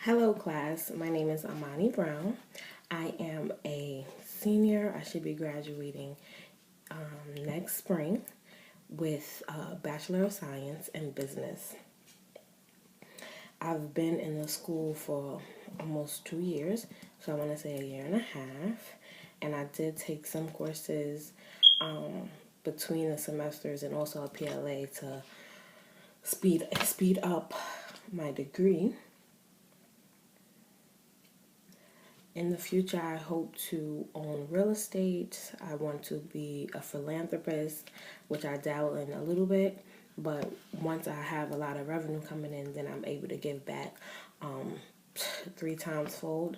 Hello class, my name is Amoni Brown. I am a senior. I should be graduating next spring with a Bachelor of Science in Business. I've been in the school for almost 2 years, so I want to say a year and a half. And I did take some courses between the semesters and also a PLA to speed up my degree. In the future, I hope to own real estate. I want to be a philanthropist, which I dabble in a little bit. But once I have a lot of revenue coming in, then I'm able to give back 3 times fold.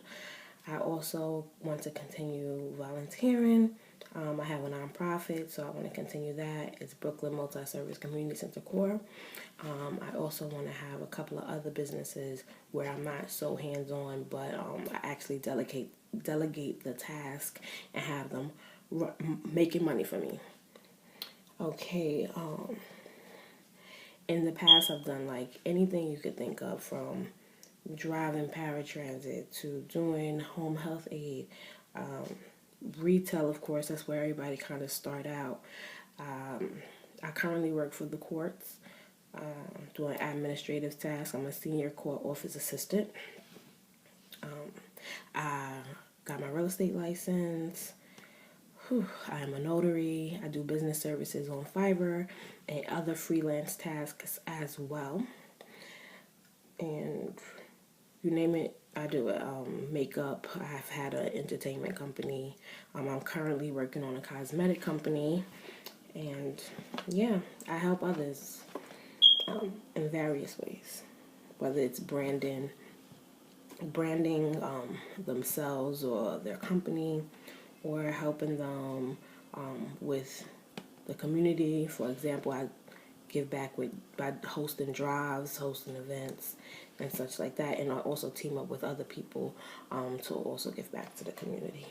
I also want to continue volunteering. I have a nonprofit, so I want to continue that. It's Brooklyn Multi-Service Community Center Core. I also want to have a couple of other businesses where I'm not so hands-on, but I actually delegate the task and have them making money for me. Okay, in the past I've done like anything you could think of, from driving paratransit to doing home health aid, retail, of course, that's where everybody kind of start out. I currently work for the courts, doing administrative tasks. I'm a senior court office assistant. I got my real estate license. I am a notary. I do business services on Fiverr and other freelance tasks as well. And you name it, I do it. Makeup, I've had an entertainment company. I'm currently working on a cosmetic company. And yeah, I help others in various ways, whether it's branding themselves or their company, or helping them with the community. For example, I give back by hosting drives, hosting events, and such like that. And I also team up with other people to also give back to the community.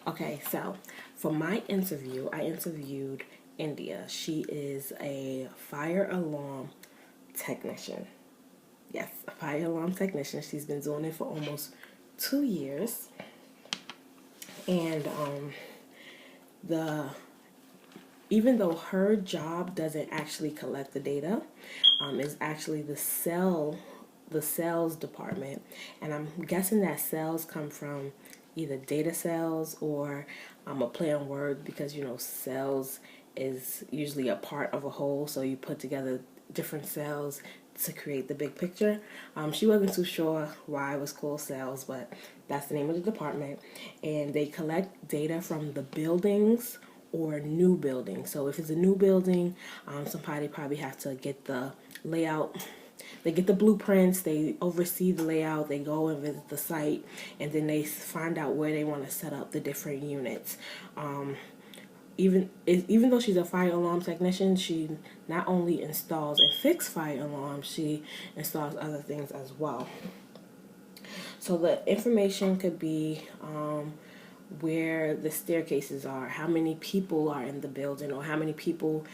Okay, so for my interview, I interviewed India. She is a fire alarm technician. Yes, a fire alarm technician. She's been doing it for almost 2 years. And even though her job doesn't actually collect the data, is actually the sales department. And I'm guessing that sales come from either data sales or a play on word, because sales is usually a part of a whole, so you put together different sales to create the big picture. She wasn't too sure why it was called sales, but that's the name of the department. And they collect data from the buildings or new buildings. So if it's a new building, somebody probably have to get the layout. They get the blueprints, they oversee the layout, they go and visit the site, and then they find out where they want to set up the different units. Even though she's a fire alarm technician, she not only installs and fixes fire alarms, she installs other things as well. So the information could be where the staircases are, how many people are in the building, or how many people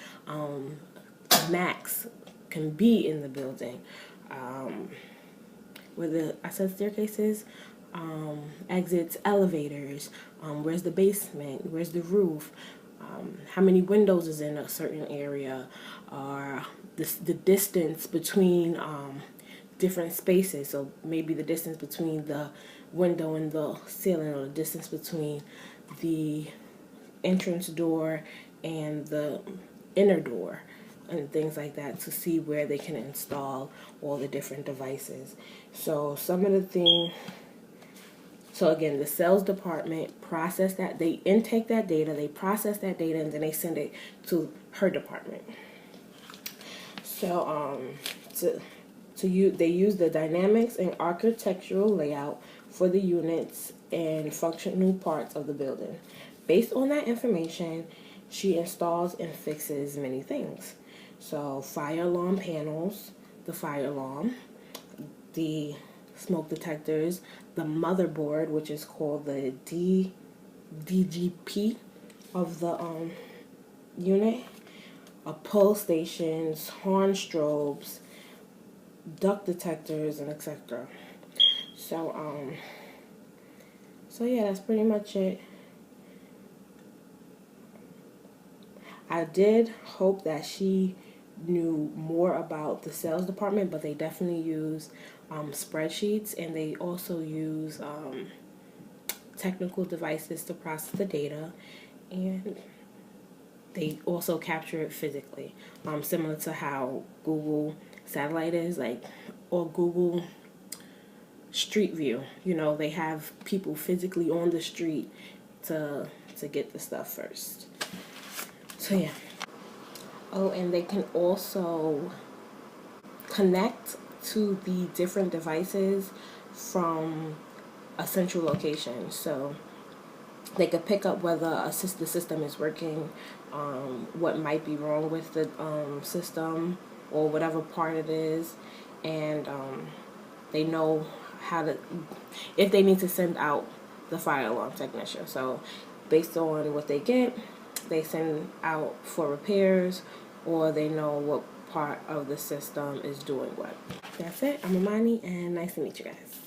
max can be in the building. I said staircases, exits, elevators, where's the basement, where's the roof, how many windows is in a certain area, or the distance between different spaces. So maybe the distance between the window and the ceiling, or the distance between the entrance door and the inner door, and things like that, to see where they can install all the different devices. So some of the things. So again, the sales department process that, they intake that data, they process that data, and then they send it to her department. So they use the dynamics and architectural layout for the units and functional parts of the building. Based on that information, she installs and fixes many things. So fire alarm panels, the fire alarm, the smoke detectors, the motherboard, which is called the DGP of the unit, pull stations, horn strobes, duct detectors, and etc. So so yeah, that's pretty much it. I did hope that she knew more about the sales department, but they definitely use spreadsheets, and they also use technical devices to process the data, and they also capture it physically, similar to how Google Satellite is, like, or Google Street View. You know, they have people physically on the street to get the stuff first. So yeah. Oh, and they can also connect to the different devices from a central location. So they could pick up whether the system is working, what might be wrong with the system, or whatever part it is, and they know how to, if they need to send out the fire alarm technician. So based on what they get, they send out for repairs, or they know what part of the system is doing what. That's it. I'm Amani, and nice to meet you guys.